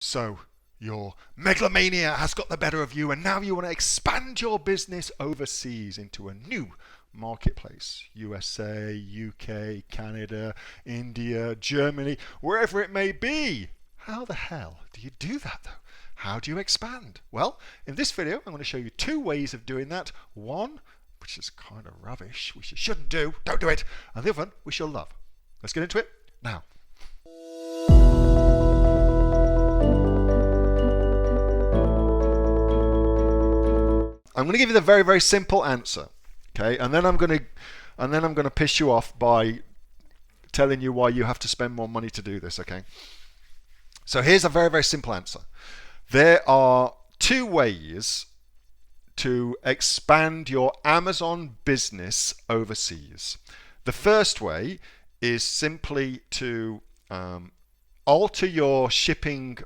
So your megalomania has got the better of you, and now you want to expand your business overseas into a new marketplace. USA, UK, Canada, India, Germany, wherever it may be. How the hell do you do that though? How do you expand? Well, in this video, I'm going to show you two ways of doing that. One, which is kind of rubbish, which you shouldn't do, don't do it. And the other one, which you'll love. Let's get into it now. I'm going to give you the very, very simple answer, okay? And then I'm going to piss you off by telling you why you have to spend more money to do this, okay? So here's a very, very simple answer. There are two ways to expand your Amazon business overseas. The first way is simply to alter your shipping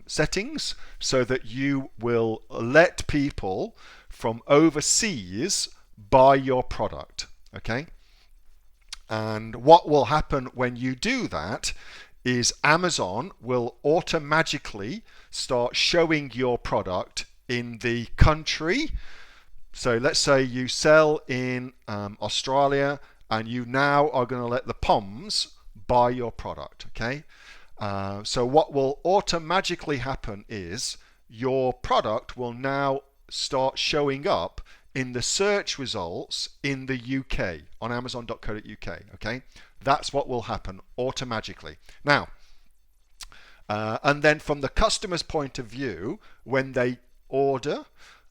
settings so that you will let people from overseas buy your product, okay? And what will happen when you do that is Amazon will automatically start showing your product in the country. So let's say you sell in Australia, and you now are going to let the POMs buy your product, okay? So what will automatically happen is your product will now start showing up in the search results in the UK on amazon.co.uk, okay? That's what will happen automatically. Now, and then from the customer's point of view, when they order,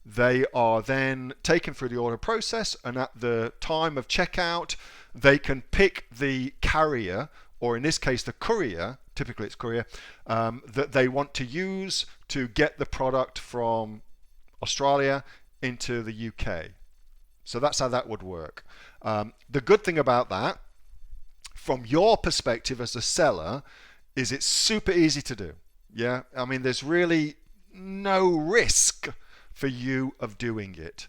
they are then taken through the order process, and at the time of checkout, they can pick the carrier, or in this case the courier, typically it's courier, that they want to use to get the product from Australia into the UK. So that's how that would work. The good thing about that, from your perspective as a seller, is it's super easy to do. Yeah, I mean, there's really no risk for you of doing it,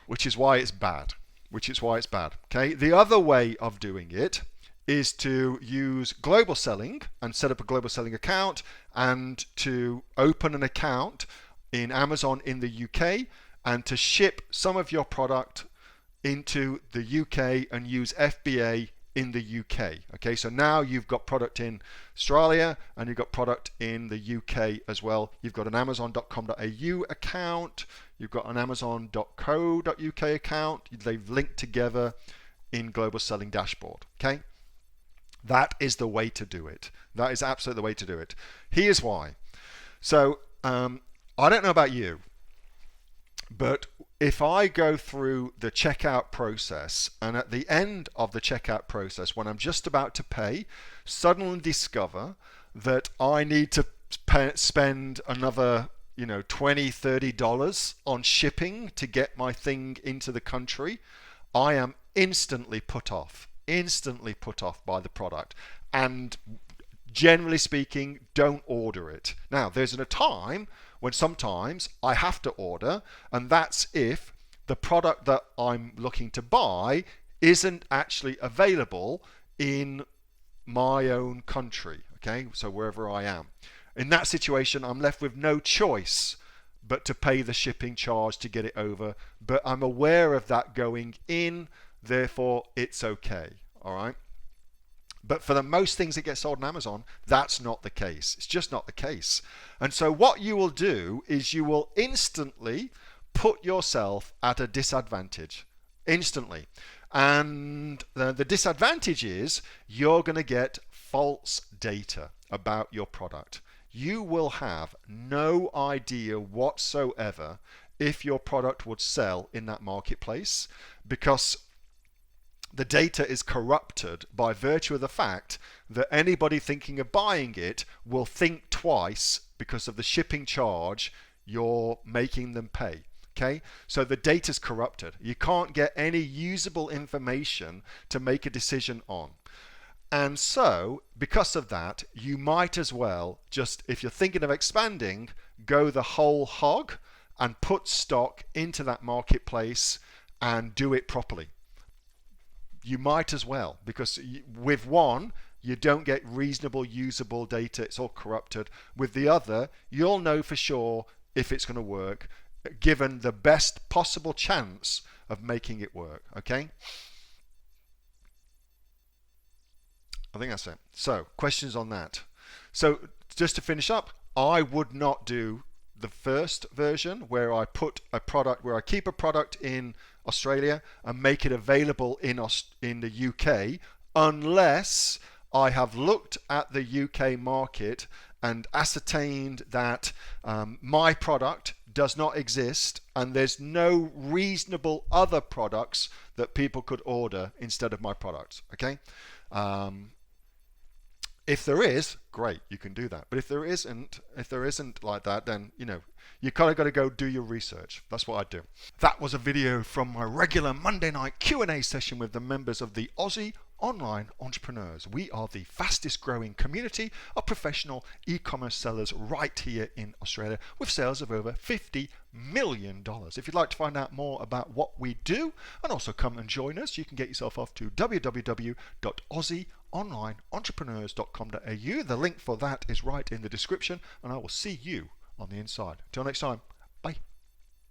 which is why it's bad. Okay, the other way of doing it is to use global selling and set up a global selling account and to open an account in Amazon in the UK and to ship some of your product into the UK and use FBA in the UK. Okay, so now you've got product in Australia and you've got product in the UK as well. You've got an amazon.com.au account, you've got an amazon.co.uk account. They've linked together in Global Selling Dashboard. Okay, that is the way to do it. That is absolutely the way to do it. Here's why. So I don't know about you, but if I go through the checkout process and at the end of the checkout process, when I'm just about to pay, suddenly discover that I need to spend another $20, $30 on shipping to get my thing into the country, I am instantly put off by the product, and generally speaking, don't order it. Now, there's a time when sometimes I have to order, and that's if the product that I'm looking to buy isn't actually available in my own country, okay, so wherever I am. In that situation, I'm left with no choice but to pay the shipping charge to get it over, but I'm aware of that going in, therefore it's okay, all right? But for the most things that get sold on Amazon, that's not the case. It's just not the case. And so what you will do is you will instantly put yourself at a disadvantage. Instantly. And the disadvantage is you're going to get false data about your product. You will have no idea whatsoever if your product would sell in that marketplace, because the data is corrupted by virtue of the fact that anybody thinking of buying it will think twice because of the shipping charge you're making them pay. Okay, so the data is corrupted. You can't get any usable information to make a decision on. And so, because of that, you might as well just, if you're thinking of expanding, go the whole hog and put stock into that marketplace and do it properly. You might as well, because with one, you don't get reasonable usable data, it's all corrupted. With the other, you'll know for sure if it's going to work, given the best possible chance of making it work. Okay, I think that's it. So questions on that. So just to finish up, I would not do the first version where I put a product, where I keep a product in Australia and make it available in the UK, unless I have looked at the UK market and ascertained that my product does not exist and there's no reasonable other products that people could order instead of my products. Okay. If there is, great, you can do that. But if there isn't like that, then you kind of got to go do your research. That's what I do. That was a video from my regular Monday night Q&A session with the members of the Aussie Online Entrepreneurs. We are the fastest growing community of professional e-commerce sellers right here in Australia, with sales of over $50 million. If you'd like to find out more about what we do and also come and join us, you can get yourself off to www.aussieonlineentrepreneurs.com.au. The link for that is right in the description, and I will see you on the inside. Until next time, bye.